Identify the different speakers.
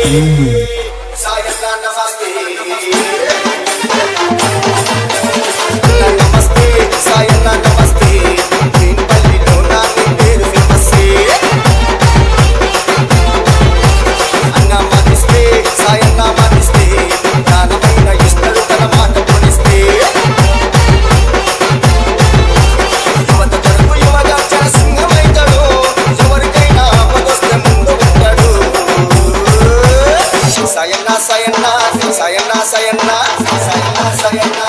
Speaker 1: సాయన్న నమస్తే నమస్తే సాయన్న నమస్తే పల్లిలో నా పేరు నమస్తే అన్న మదిస్తే సాయన్న మదిస్తే దానమైన ఇష్టలు తన మాట కొనిస్తే యువత కొరకు యువగా సింహమైతాడు ఎవరికైనా ఆపదొస్తే ముందు ఉంటాడు సాయన్న సాయన్న సాయన్న సాయన్న సాయన్న సాయన్న